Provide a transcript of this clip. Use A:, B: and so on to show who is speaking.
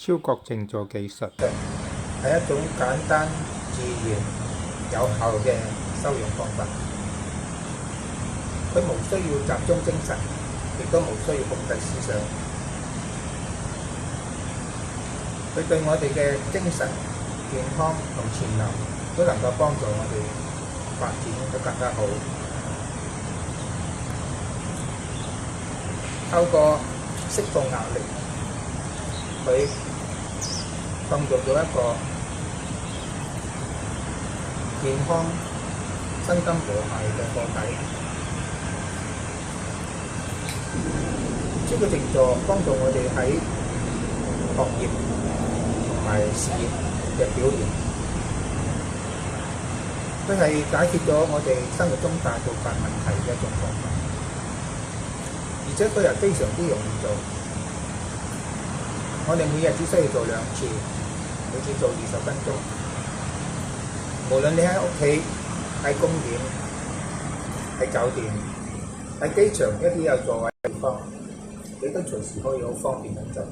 A: 超覺靜坐技術
B: 係一種簡單、自然、有效嘅修養方法。佢無需要集中精神，亦都無需要控制思想。佢對我哋嘅精神健康同潛能都能夠幫助我哋發展得更加好。透過釋放壓力，佢創造咗一個健康、身心和諧嘅個體。超覺靜坐幫助我哋喺學業同埋事業嘅表現。佢係解決咗我哋生活中大部分問題嘅一種方法，而且佢係非常之容易做。我哋每日只需要做2次，每次做20分鐘。無論你喺屋企、喺公園、喺酒店、喺機場一啲有座位嘅地方，你都隨時可以好方便咁做。